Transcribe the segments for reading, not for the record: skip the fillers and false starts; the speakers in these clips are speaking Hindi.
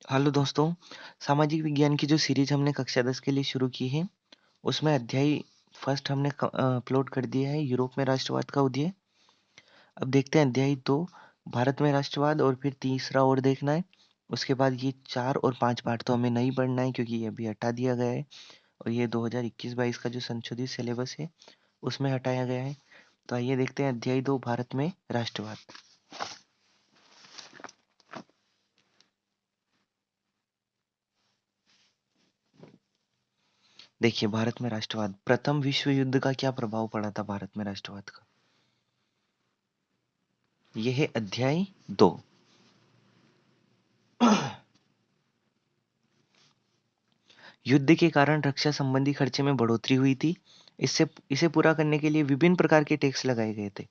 हेलो दोस्तों, सामाजिक विज्ञान की जो सीरीज हमने कक्षा 10 के लिए शुरू की है, उसमें अध्याय फर्स्ट हमने अपलोड कर दिया है यूरोप में राष्ट्रवाद का उदय। अब देखते हैं अध्याय 2 भारत में राष्ट्रवाद और फिर तीसरा और देखना है। उसके बाद ये 4 और 5 पार्ट तो हमें नहीं पढ़ना है क्योंकि ये अभी हटा दिया गया है और ये 2021-22 का जो संशोधित सिलेबस है उसमें हटाया गया है। तो आइए देखते हैं अध्याय 2 भारत में राष्ट्रवाद। देखिए भारत में राष्ट्रवाद, प्रथम विश्व युद्ध का क्या प्रभाव पड़ा था भारत में राष्ट्रवाद का। यह है अध्याय 2। युद्ध के कारण रक्षा संबंधी खर्चे में बढ़ोतरी हुई थी। इससे इसे पूरा करने के लिए विभिन्न प्रकार के टैक्स लगाए गए थे।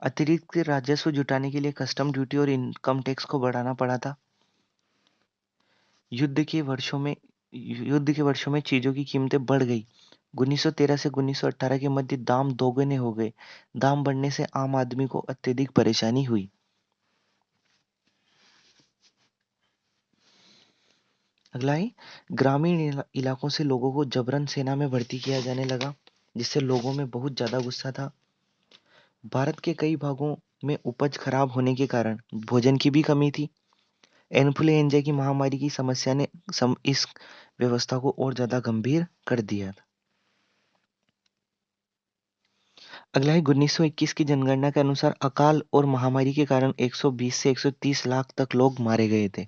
अतिरिक्त राजस्व जुटाने के लिए कस्टम ड्यूटी और इनकम टैक्स को बढ़ाना पड़ा था। युद्ध के वर्षों में युद्ध के वर्षों में चीजों की कीमतें बढ़ गई। 1913 से 1918 के मध्य दाम दोगुने हो गए। दाम बढ़ने से आम आदमी को अत्यधिक परेशानी हुई। अगला है ग्रामीण इलाकों से लोगों को जबरन सेना में भर्ती किया जाने लगा, जिससे लोगों में बहुत ज्यादा गुस्सा था। भारत के कई भागों में उपज खराब होने के कारण भोजन की भी कमी थी। इन्फ्लुएंजा की महामारी की समस्या ने इस व्यवस्था को और ज्यादा गंभीर कर दिया था। अगला है 1921 की जनगणना के अनुसार अकाल और महामारी के कारण 120 से 130 लाख तक लोग मारे गए थे।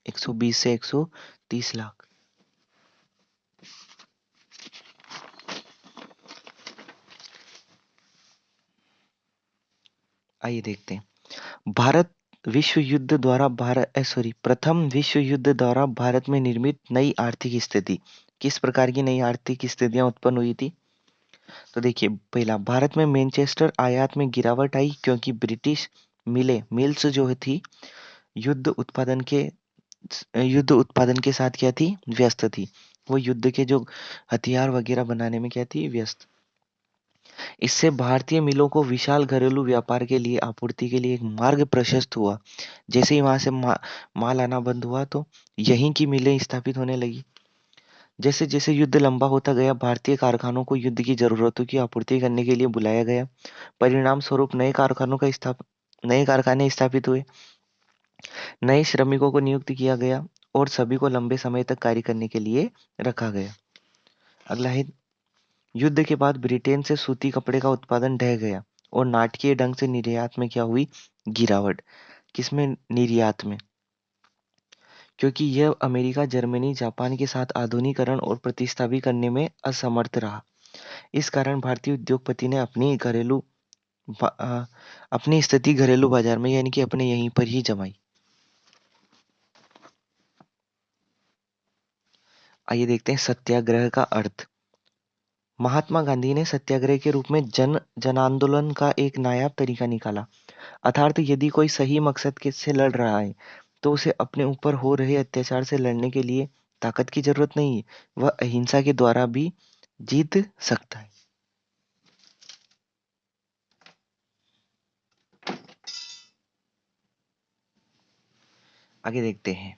120 से 130 लाख। आइए देखते हैं भारत विश्व युद्ध द्वारा प्रथम विश्व युद्ध द्वारा भारत में निर्मित नई आर्थिक स्थिति। किस प्रकार की नई आर्थिक स्थितियां उत्पन्न हुई थी। तो देखिए पहला, भारत में मैनचेस्टर आयात में गिरावट आई क्योंकि ब्रिटिश मिल्स जो थी युद्ध उत्पादन के युद्ध उत्पादन के साथ क्या थी, व्यस्त थी। वो युद्ध के जो हथियार वगैरह बनाने में क्या थी, व्यस्त। इससे भारतीय मिलों को विशाल घरेलू व्यापार के लिए आपूर्ति के लिए एक मार्ग प्रशस्त हुआ। जैसे ही वहां से माल आना बंद हुआ तो यहीं की मिलें स्थापित होने लगी। जैसे जैसे युद्ध लंबा होता गया भारतीय कारखानों को युद्ध की जरूरतों की आपूर्ति करने के लिए बुलाया गया। परिणाम स्वरूप नए कारखाने स्थापित हुए। नए श्रमिकों को नियुक्त किया गया और सभी को लंबे समय तक कार्य करने के लिए रखा गया। अगला है युद्ध के बाद ब्रिटेन से सूती कपड़े का उत्पादन ढह गया और नाटकीय ढंग से निर्यात में क्या हुई, गिरावट। किसमें, निर्यात में। क्योंकि यह अमेरिका, जर्मनी, जापान के साथ आधुनिकीकरण और प्रतिस्थापन करने में असमर्थ रहा। इस कारण भारतीय उद्योगपति ने अपनी स्थिति घरेलू बाजार में यानी कि अपने यहीं पर ही जमाई। आइए देखते हैं सत्याग्रह का अर्थ। महात्मा गांधी ने सत्याग्रह के रूप में जन आंदोलन का एक नायाब तरीका निकाला। अर्थात यदि कोई सही मकसद के से लड़ रहा है तो उसे अपने ऊपर हो रहे अत्याचार से लड़ने के लिए ताकत की जरूरत नहीं है, वह अहिंसा के द्वारा भी जीत सकता है। आगे देखते हैं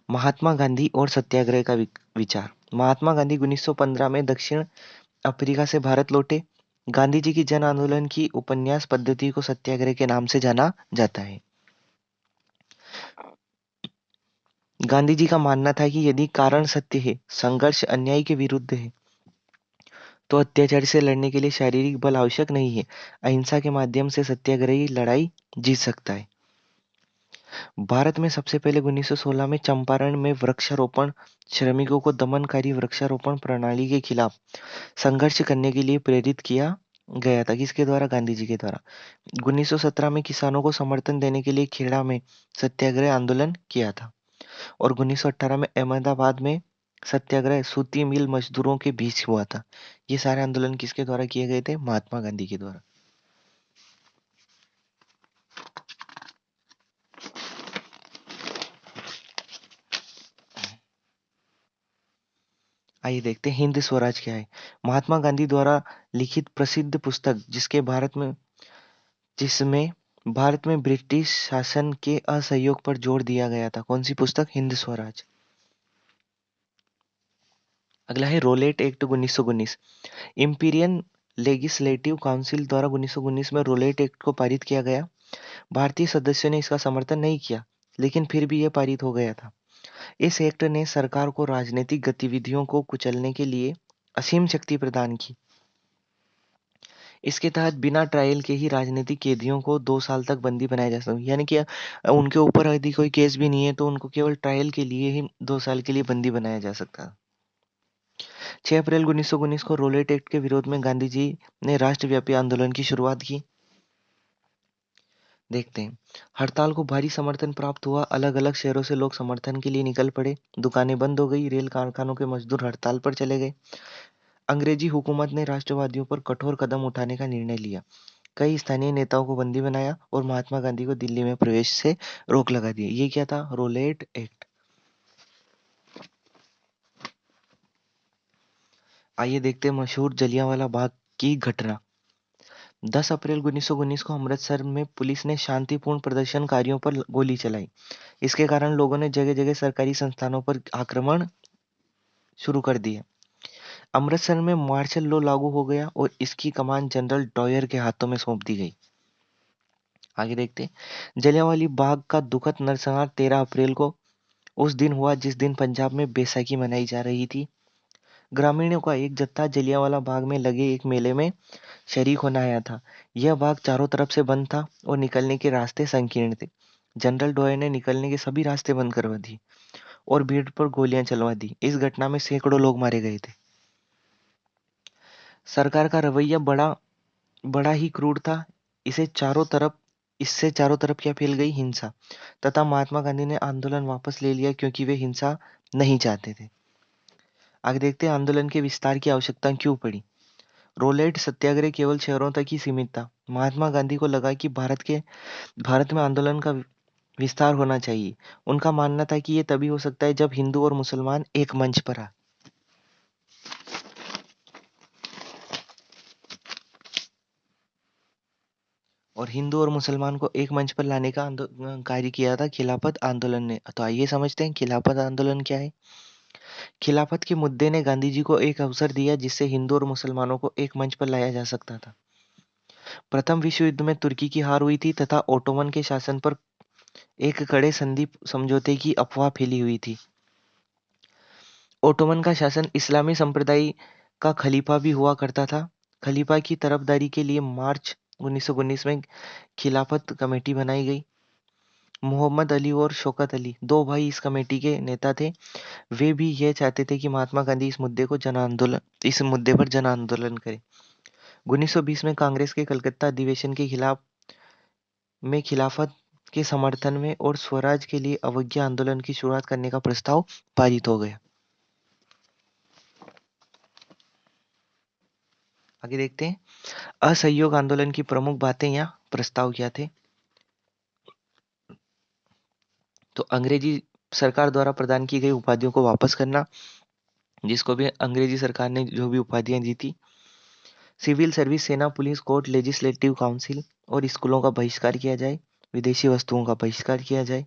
महात्मा गांधी और सत्याग्रह का विचार। महात्मा गांधी 1915 में दक्षिण अफ्रीका से भारत लौटे। गांधी जी की जन आंदोलन की उपन्यास पद्धति को सत्याग्रह के नाम से जाना जाता है। गांधी जी का मानना था कि यदि कारण सत्य है, संघर्ष अन्याय के विरुद्ध है, तो अत्याचार से लड़ने के लिए शारीरिक बल आवश्यक नहीं है। अहिंसा के माध्यम से सत्याग्रही लड़ाई जीत सकता है। भारत में सबसे पहले 1916 में चंपारण में वृक्षारोपण श्रमिकों को दमनकारी वृक्षारोपण प्रणाली के खिलाफ संघर्ष करने के लिए प्रेरित किया गया था। किसके द्वारा, गांधी जी के द्वारा। 1917 में किसानों को समर्थन देने के लिए खेड़ा में सत्याग्रह आंदोलन किया था और 1918 में अहमदाबाद में सत्याग्रह सूती मिल मजदूरों के बीच हुआ था। ये सारे आंदोलन किसके द्वारा किए गए थे, महात्मा गांधी के द्वारा। आइए देखते हैं हिंद स्वराज क्या है। महात्मा गांधी द्वारा लिखित प्रसिद्ध पुस्तक जिसमें भारत में ब्रिटिश शासन के असहयोग पर जोर दिया गया था? कौन सी पुस्तक? हिंद स्वराज। अगला है रोलेट एक्ट 1919। इंपीरियन लेजिस्लेटिव काउंसिल द्वारा 1919 में रोलेट एक्ट को पारित किया गया। भारतीय सदस्यों ने इसका समर्थन नहीं किया, लेकिन फिर भी यह पारित हो गया था। इस एक्ट ने सरकार को राजनीतिक गतिविधियों को कुचलने के लिए असीम शक्ति प्रदान की। इसके तहत बिना ट्रायल के ही राजनीतिक कैदियों को 2 साल तक बंदी बनाया जा सकता है। यानी कि उनके ऊपर यदि कोई केस भी नहीं है तो उनको केवल ट्रायल के लिए ही 2 साल के लिए बंदी बनाया जा सकता है। 6 अप्रैल 1919 को रोलेट एक्ट के विरोध में गांधी जी ने राष्ट्रव्यापी आंदोलन की शुरुआत की। देखते हैं। हड़ताल को भारी समर्थन प्राप्त हुआ। अलग अलग शहरों से लोग समर्थन के लिए निकल पड़े। दुकानें बंद हो गई। रेल कारखानों के मजदूर हड़ताल पर चले गए। अंग्रेजी हुकूमत ने राष्ट्रवादियों पर कठोर कदम उठाने का निर्णय लिया। कई स्थानीय नेताओं को बंदी बनाया और महात्मा गांधी को दिल्ली में प्रवेश से रोक लगा दी। ये क्या था? Rowlatt act. आइए देखते हैं मशहूर जलियांवाला बाग की घटना। 10 अप्रैल 1919 को अमृतसर में पुलिस ने शांतिपूर्ण प्रदर्शनकारियों पर गोली चलाई। इसके कारण लोगों ने जगह जगह सरकारी संस्थानों पर आक्रमण शुरू कर दिए। अमृतसर में मार्शल लॉ लागू हो गया और इसकी कमान जनरल डॉयर के हाथों में सौंप दी गई। आगे देखते हैं। जलियांवाला बाग का दुखद नरसंहार 13 अप्रैल को उस दिन हुआ जिस दिन पंजाब में बैसाखी मनाई जा रही थी। ग्रामीणों का एक जत्था जलियांवाला बाग में लगे एक मेले में शरीक होने आया था। यह बाग चारों तरफ से बंद था और निकलने के रास्ते संकीर्ण थे। जनरल डॉयर ने निकलने के सभी रास्ते बंद करवा दिए और भीड़ पर गोलियां चलवा दी। इस घटना में सैकड़ों लोग मारे गए थे। सरकार का रवैया बड़ा बड़ा ही क्रूर था। इससे चारों तरफ क्या फैल गई? हिंसा। तथा महात्मा गांधी ने आंदोलन वापस ले लिया क्योंकि वे हिंसा नहीं चाहते थे। आगे देखते हैं। आंदोलन के विस्तार की आवश्यकता क्यों पड़ी? रोलेट सत्याग्रह केवल शहरों तक ही सीमित था। महात्मा गांधी को लगा कि भारत में आंदोलन का विस्तार होना चाहिए। उनका मानना था कि यह तभी हो सकता है जब हिंदू और मुसलमान एक मंच पर आ। और हिंदू और मुसलमान को एक मंच पर लाने का कार्य किया था खिलाफत आंदोलन ने। तो आइए समझते हैं खिलाफत आंदोलन क्या है। खिलाफत के मुद्दे ने गांधी जी को एक अवसर दिया जिससे हिंदू और मुसलमानों को एक मंच पर लाया जा सकता था। प्रथम विश्व युद्ध में तुर्की की हार हुई थी तथा ओटोमन के शासन पर एक कड़े संधि समझौते की अफवाह फैली हुई थी। ओटोमन का शासन इस्लामी संप्रदाय का खलीफा भी हुआ करता था। खलीफा की तरफदारी के लिए मार्च 1919 में खिलाफत कमेटी बनाई गई। मोहम्मद अली और शौकत अली दो भाई इस कमेटी के नेता थे। वे भी यह चाहते थे कि महात्मा गांधी इस मुद्दे पर जन आंदोलन करें। 1920 में कांग्रेस के कलकत्ता अधिवेशन के खिलाफत के समर्थन में और स्वराज के लिए अवज्ञा आंदोलन की शुरुआत करने का प्रस्ताव पारित हो गया। आगे देखते हैं। असहयोग आंदोलन की प्रमुख बातें या प्रस्ताव क्या थे? तो अंग्रेजी सरकार द्वारा प्रदान की गई उपाधियों को वापस करना, जिसको भी अंग्रेजी सरकार ने जो भी उपाधियां दी थी। सिविल सर्विस, सेना, पुलिस, कोर्ट, लेजिस्लेटिव काउंसिल और स्कूलों का बहिष्कार किया जाए। विदेशी वस्तुओं का बहिष्कार किया जाए।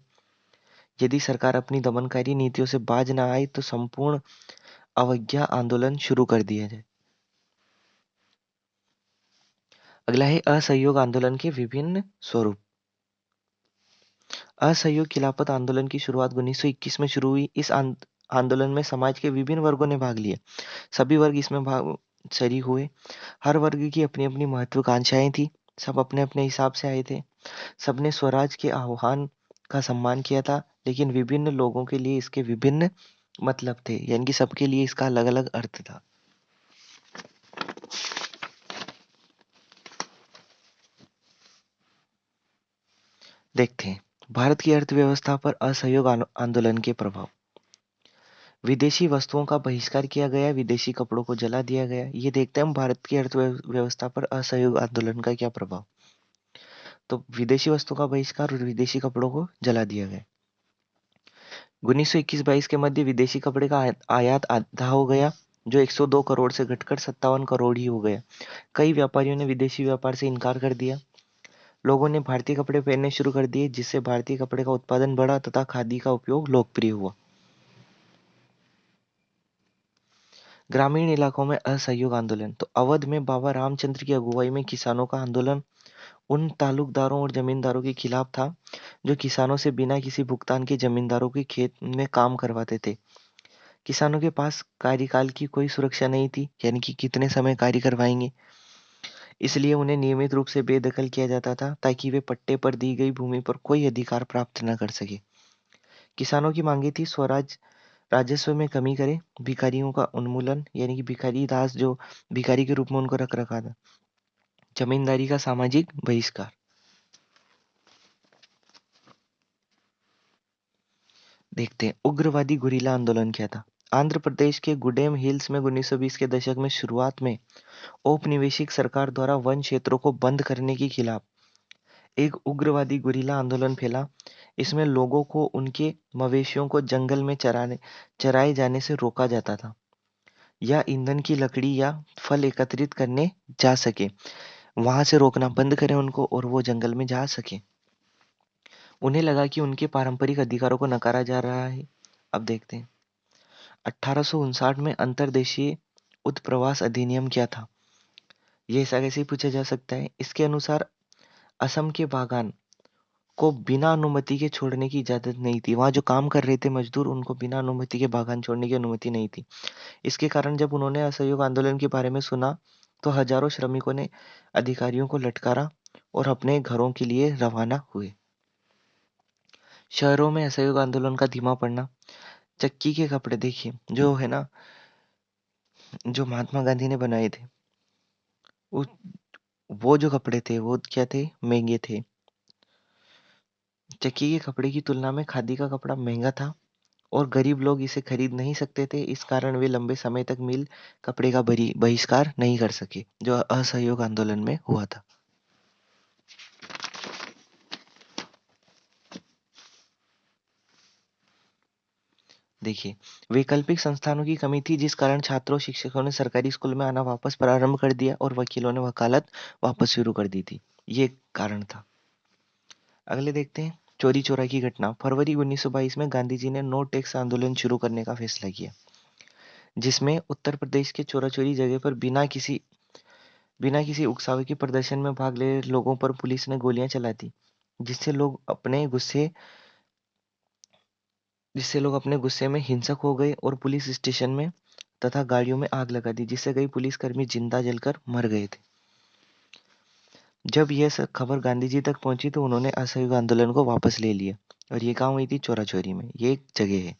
यदि सरकार अपनी दमनकारी नीतियों से बाज न आए तो संपूर्ण अवज्ञा आंदोलन शुरू कर दिया जाए। अगला है असहयोग आंदोलन के विभिन्न स्वरूप। असहयोग खिलाफत आंदोलन की शुरुआत 1921 में शुरू हुई। इस आंदोलन में समाज के विभिन्न वर्गों ने भाग लिया। सभी वर्ग इसमें शरीक हुए। हर वर्ग की अपनी अपनी महत्वाकांक्षाएं थी। सब अपने अपने हिसाब से आए थे। सबने स्वराज के आह्वान का सम्मान किया था, लेकिन विभिन्न लोगों के लिए इसके विभिन्न मतलब थे। यानी कि सबके लिए इसका अलग अलग अर्थ था। देखते हैं। भारत की अर्थव्यवस्था पर असहयोग आंदोलन के प्रभाव। विदेशी वस्तुओं का बहिष्कार किया गया। विदेशी कपड़ों को जला दिया गया। ये देखते हैं हम भारत की अर्थव्यवस्था पर असहयोग आंदोलन का क्या प्रभाव। तो विदेशी वस्तुओं का बहिष्कार और विदेशी कपड़ों को जला दिया गया। 1921-22 के मध्य विदेशी कपड़े का आयात आधा हो गया, जो 102 करोड़ से घटकर 57 करोड़ ही हो गया। कई व्यापारियों ने विदेशी व्यापार से इनकार कर दिया। लोगों ने भारतीय कपड़े पहनने शुरू कर दिए, जिससे भारतीय कपड़े का उत्पादन बढ़ा तथा खादी का उपयोग लोकप्रिय हुआ। ग्रामीण इलाकों में असहयोग आंदोलन। तो अवध में बाबा रामचंद्र की अगुवाई में किसानों का आंदोलन उन तालुकदारों और जमींदारों के खिलाफ था जो किसानों से बिना किसी भुगतान के जमींदारों के खेत में काम करवाते थे। किसानों के पास कार्यकाल की कोई सुरक्षा नहीं थी, यानी कि कितने समय कार्य करवाएंगे, इसलिए उन्हें नियमित रूप से बेदखल किया जाता था ताकि वे पट्टे पर दी गई भूमि पर कोई अधिकार प्राप्त न कर सके। किसानों की मांगे थी स्वराज राजस्व में कमी करे, भिखारियों का उन्मूलन, यानी कि भिखारी दास जो भिखारी के रूप में उनको रख रखा था, जमींदारी का सामाजिक बहिष्कार। देखते हैं उग्रवादी गुरिल्ला आंदोलन क्या था। आंध्र प्रदेश के गुडेम हिल्स में 1920 के दशक में शुरुआत में औपनिवेशिक सरकार द्वारा वन क्षेत्रों को बंद करने के खिलाफ एक उग्रवादी गुरिल्ला आंदोलन फैला। इसमें लोगों को उनके मवेशियों को जंगल में चराए जाने से रोका जाता था, या ईंधन की लकड़ी या फल एकत्रित करने जा सके, वहां से रोकना बंद करें उनको और वो जंगल में जा सके। उन्हें लगा कि उनके पारंपरिक अधिकारों को नकारा जा रहा है। अब देखते हैं 1859 में अंतर्देशीय उत्प्रवास अधिनियम क्या था। ये ऐसा कैसे ही पूछा जा सकता है। इसके अनुसार असम के बागान को बिना अनुमति के छोड़ने की इजाजत नहीं थी। वहां जो काम कर रहे थे मजदूर, उनको बिना अनुमति के बागान छोड़ने की अनुमति नहीं थी। इसके कारण जब उन्होंने असहयोग आंदोलन के बारे में सुना तो हजारों श्रमिकों ने अधिकारियों को लटकारा और अपने घरों के लिए रवाना हुए। शहरों में असहयोग आंदोलन का धीमा पड़ना। चक्की के कपड़े देखिए जो है ना, जो महात्मा गांधी ने बनाए थे, वो वो जो कपड़े थे वो क्या थे, महंगे थे। चक्की के कपड़े की तुलना में खादी का कपड़ा महंगा था और गरीब लोग इसे खरीद नहीं सकते थे। इस कारण वे लंबे समय तक मिल कपड़े का बहिष्कार नहीं कर सके, जो असहयोग आंदोलन में हुआ था। देखिए वैकल्पिक संस्थानों की कमी थी, जिस कारण छात्रों शिक्षकों ने सरकारी स्कूल में आना वापस प्रारंभ कर दिया और वकीलों ने वकालत वापस शुरू कर दी थी। ये कारण था। अगले देखते हैं चोरी चोरा की घटना। फरवरी 1922 में गांधी जी ने नो टैक्स आंदोलन शुरू करने का फैसला किया, जिसमें उत्तर प्रदेश के चोरा चोरी जगह पर बिना किसी उकसावे के प्रदर्शन में भाग ले रहे लोगों पर पुलिस ने गोलियां चला दी, जिससे लोग अपने गुस्से जिससे लोग अपने गुस्से में हिंसक हो गए और पुलिस स्टेशन में तथा गाड़ियों में आग लगा दी, जिससे कई पुलिसकर्मी जिंदा जलकर मर गए थे। जब यह खबर गांधी जी तक पहुंची तो उन्होंने असहयोग आंदोलन को वापस ले लिया, और ये कहाँ हुई थी, चोरा चोरी में। ये एक जगह है।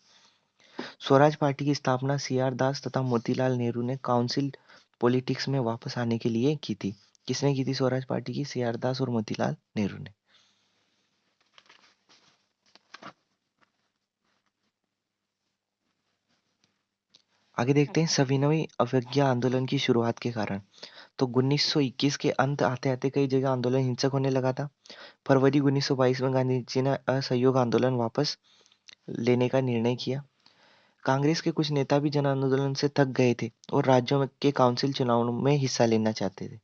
स्वराज पार्टी की स्थापना सी आर दास तथा मोतीलाल नेहरू ने काउंसिल पॉलिटिक्स में वापस आने के लिए की थी। किसने की थी स्वराज पार्टी की, सी आर दास और मोतीलाल नेहरू ने। आगे देखते हैं सविनय अवज्ञा आंदोलन की शुरुआत के कारण। तो 1921 के अंत आते आते कई जगह आंदोलन हिंसक होने लगा था। फरवरी 1922 में गांधी जी ने असहयोग आंदोलन वापस लेने का निर्णय किया। कांग्रेस के कुछ नेता भी जन आंदोलन से थक गए थे और राज्यों के काउंसिल चुनावों में हिस्सा लेना चाहते थे।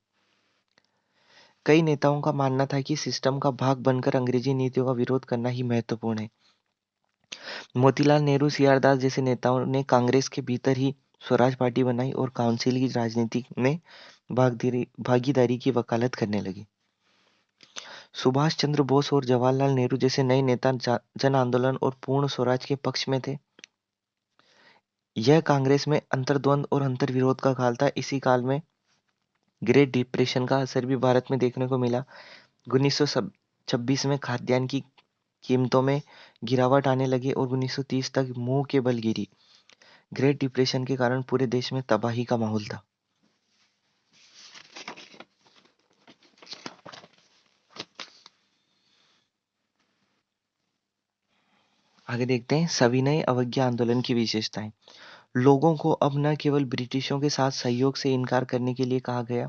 कई नेताओं का मानना था कि सिस्टम का भाग बनकर अंग्रेजी नीतियों का विरोध करना ही महत्वपूर्ण है। मोतीलाल नेहरू, सी.आर. दास जैसे नेताओं ने कांग्रेस के भीतर ही स्वराज पार्टी बनाई और काउंसिल की राजनीति में भागीदारी की वकालत करने लगे। सुभाष चंद्र बोस और जवाहरलाल नेहरू जैसे नए नेता जन आंदोलन और पूर्ण स्वराज के पक्ष में थे। यह कांग्रेस में अंतर्द्वंद और अंतर्विरोध का काल था। इसी काल में ग्रेट डिप्रेशन का असर भी भारत में देखने को मिला। 1926 में खाद्यान्न की कीमतों में गिरावट आने लगी और 1930 तक मुंह के बल गिरी। ग्रेट डिप्रेशन के कारण पूरे देश में तबाही का माहौल था। आगे देखते हैं सविनय अवज्ञा आंदोलन की विशेषताएं। लोगों को अब न केवल ब्रिटिशों के साथ सहयोग से इनकार करने के लिए कहा गया,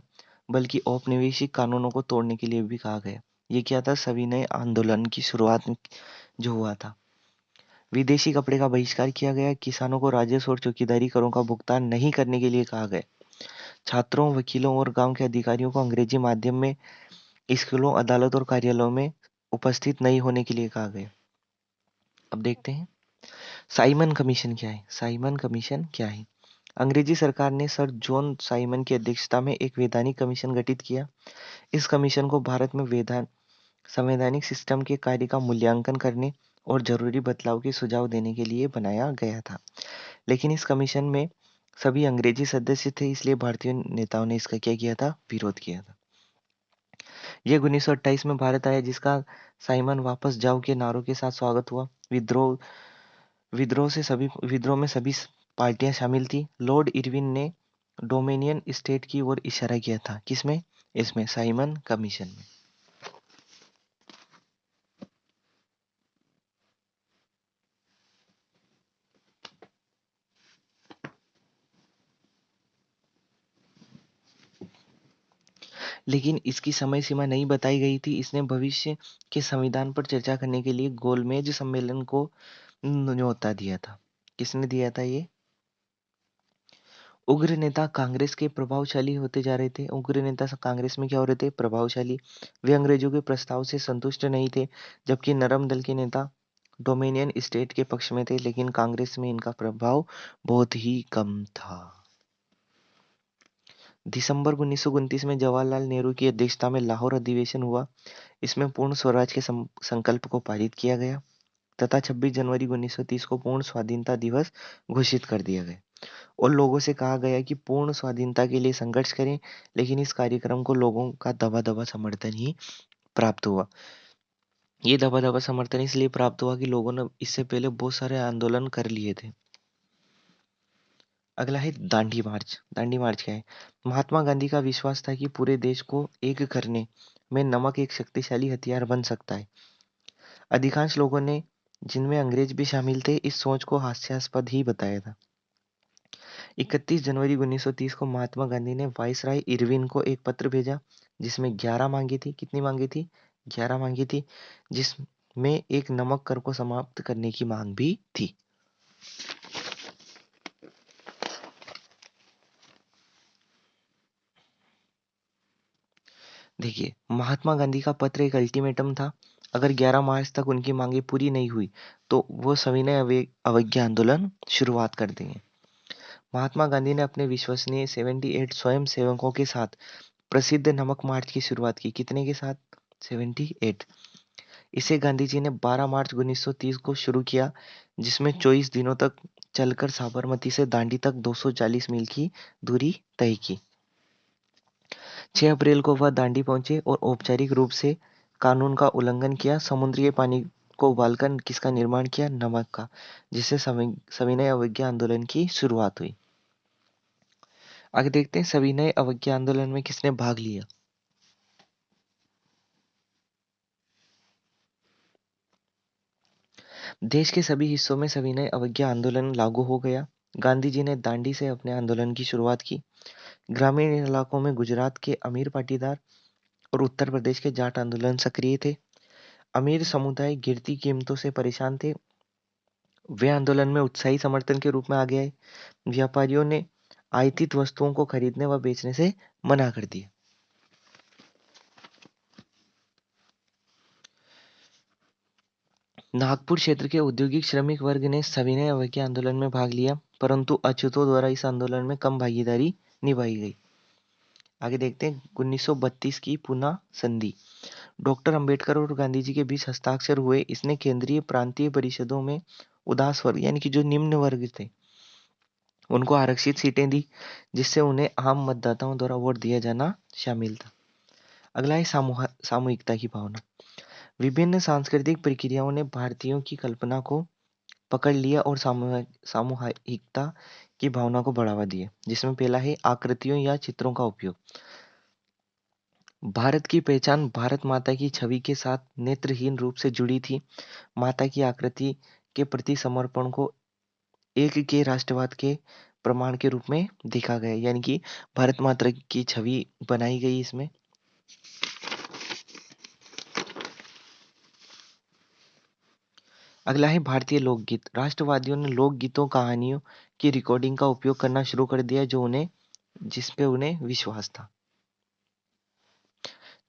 बल्कि औपनिवेशिक कानूनों को तोड़ने के लिए भी कहा गया। ये क्या था, सविनय आंदोलन की शुरुआत में जो हुआ था। विदेशी कपड़े का बहिष्कार किया गया। किसानों को राजस्व और चौकीदारी करों का भुगतान नहीं करने के लिए कहा गया। छात्रों, वकीलों और गांव के अधिकारियों को अंग्रेजी माध्यम में स्कूलों, अदालत और कार्यालयों में उपस्थित नहीं होने के लिए कहा गया। अब देखते हैं साइमन कमीशन क्या है। साइमन कमीशन क्या है? अंग्रेजी सरकार ने सर जॉन साइमन की अध्यक्षता में एक वैधानिक कमीशन गठित किया। इस कमीशन को भारत में संवैधानिक सिस्टम के कार्य का मूल्यांकन करने और जरूरी बदलाव के सुझाव देने के लिए बनाया गया था। लेकिन इस कमीशन में सभी अंग्रेजी सदस्य थे, इसलिए भारतीय नेताओं ने इसका क्या किया था? विरोध किया था। ये 1928 में भारत आया, जिसका साइमन वापस जाओ के नारों के साथ स्वागत हुआ। विद्रोह में सभी पार्टियां शामिल थी। लॉर्ड इरविन ने डोमिनियन स्टेट की ओर इशारा किया था। किसमें? इसमें साइमन कमीशन में। लेकिन इसकी समय सीमा नहीं बताई गई थी। इसने भविष्य के संविधान पर चर्चा करने के लिए गोलमेज सम्मेलन को न्योता दिया था। किसने दिया था ये? उग्र नेता कांग्रेस के प्रभावशाली होते जा रहे थे। उग्र नेता कांग्रेस में क्या हो रहे थे? प्रभावशाली। वे अंग्रेजों के प्रस्ताव से संतुष्ट नहीं थे, जबकि नरम दल के नेता डोमिनियन स्टेट के पक्ष में थे, लेकिन कांग्रेस में इनका प्रभाव बहुत ही कम था। दिसंबर 1929 में जवाहरलाल नेहरू की अध्यक्षता में लाहौर अधिवेशन हुआ। इसमें पूर्ण स्वराज के संकल्प को पारित किया गया तथा 26 जनवरी 1930 को पूर्ण स्वाधीनता दिवस घोषित कर दिया गया और लोगों से कहा गया कि पूर्ण स्वाधीनता के लिए संघर्ष करें। लेकिन इस कार्यक्रम को लोगों का दबा समर्थन ही प्राप्त हुआ। ये दबा समर्थन इसलिए प्राप्त हुआ कि लोगों ने इससे पहले बहुत सारे आंदोलन कर लिए थे। अगला है दांडी मार्च। दांडी मार्च क्या है? महात्मा गांधी का विश्वास था कि पूरे देश को एक करने में नमक एक शक्तिशाली हथियार बन सकता है। अधिकांश लोगों ने, जिनमें अंग्रेज भी शामिल थे, इस सोच को हास्यास्पद ही बताया था। 31 जनवरी 1930 को महात्मा गांधी ने वायसराय इरविन को एक पत्र भेजा, जिसमें 11 मांगी थी। कितनी मांगी थी? 11 मांगी थी, जिसमें एक नमक कर को समाप्त करने की मांग भी थी। देखिए, महात्मा गांधी का पत्र एक अल्टीमेटम था। अगर 11 मार्च तक उनकी मांगे पूरी नहीं हुई तो वो सविनय अवज्ञा आंदोलन शुरुआत कर देंगे। महात्मा गांधी ने अपने विश्वसनीय 78 स्वयं सेवकों के साथ प्रसिद्ध नमक मार्च की शुरुआत की। कितने के साथ? 78। इसे गांधी जी ने 12 मार्च 1930 को शुरू किया, जिसमें 24 दिनों तक चलकर साबरमती से दांडी तक 240 मील की दूरी तय की। 6 अप्रैल को वह दांडी पहुंचे और औपचारिक रूप से कानून का उल्लंघन किया। समुद्री पानी को उबालकर किसका निर्माण किया? नमक का, जिससे सविनय अवज्ञा आंदोलन की शुरुआत हुई। आगे देखते हैं सविनय अवज्ञा आंदोलन में किसने भाग लिया। देश के सभी हिस्सों में सविनय अवज्ञा आंदोलन लागू हो गया। गांधी जी ने दांडी से अपने आंदोलन की शुरुआत की। ग्रामीण इलाकों में गुजरात के अमीर पाटीदार और उत्तर प्रदेश के जाट आंदोलन सक्रिय थे। अमीर समुदाय गिरती कीमतों से परेशान थे। वे आंदोलन में उत्साही समर्थन के रूप में आगे आए। व्यापारियों ने आयातित वस्तुओं को खरीदने व बेचने से मना कर दिया। नागपुर क्षेत्र के औद्योगिक श्रमिक वर्ग ने सविनय अवज्ञा आंदोलन में भाग लिया, परंतु अछूतों द्वारा इस आंदोलन में कम भागीदारी निभाई गई। आगे देखते हैं 1932 की पुनः संधि। डॉक्टर अंबेडकर और गांधी जी के बीच हस्ताक्षर हुए। इसने केंद्रीय प्रांतीय परिषदों में उदास वर्ग यानी कि जो निम्न वर्ग थे उनको आरक्षित सीटें दी, जिससे उन्हें आम मतदाताओं द्वारा वोट दिया जाना शामिल था। अगला है सामूहिकता की भावना। विभिन्न सांस्कृतिक प्रक्रियाओं ने भारतीयों की कल्पना को पकड़ लिया और सामूहिकता की भावना को बढ़ावा दिया, जिसमें पहला है आकृतियों या चित्रों का उपयोग। भारत की पहचान भारत माता की छवि के साथ नेत्रहीन रूप से जुड़ी थी। माता की आकृति के प्रति समर्पण को एक के राष्ट्रवाद के प्रमाण के रूप में देखा गया, यानी कि भारत माता की छवि बनाई गई इसमें। अगला है भारतीय लोकगीत। राष्ट्रवादियों ने लोकगीतों कहानियों की रिकॉर्डिंग का उपयोग करना शुरू कर दिया, जिस पे उन्हें विश्वास था।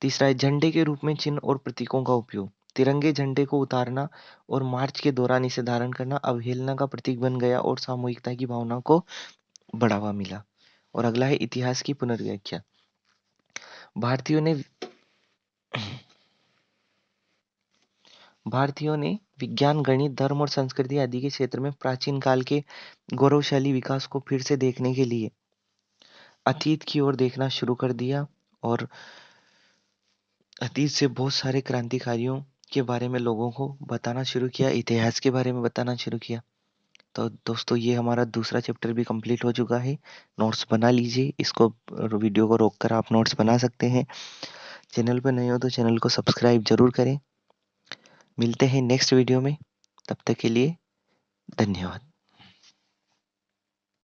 तीसरा है झंडे के रूप में चिन्ह और प्रतीकों का उपयोग। तिरंगे झंडे को उतारना और मार्च के दौरान इसे धारण करना अवहेलना का प्रतीक बन गया और सामूहिकता की भावना को बढ़ावा मिला। और अगला है इतिहास की पुनर्व्याख्या। भारतीयों ने भारतीयों ने विज्ञान, गणित, धर्म और संस्कृति आदि के क्षेत्र में प्राचीन काल के गौरवशाली विकास को फिर से देखने के लिए अतीत की ओर देखना शुरू कर दिया और अतीत से बहुत सारे क्रांतिकारियों के बारे में लोगों को बताना शुरू किया, इतिहास के बारे में बताना शुरू किया। तो दोस्तों ये हमारा दूसरा चैप्टर भी कंप्लीट हो चुका है। नोट्स बना लीजिए, इसको वीडियो को रोक कर आप नोट्स बना सकते हैं। चैनल पर नए हो तो चैनल को सब्सक्राइब जरूर करें। मिलते हैं नेक्स्ट वीडियो में, तब तक के लिए धन्यवाद।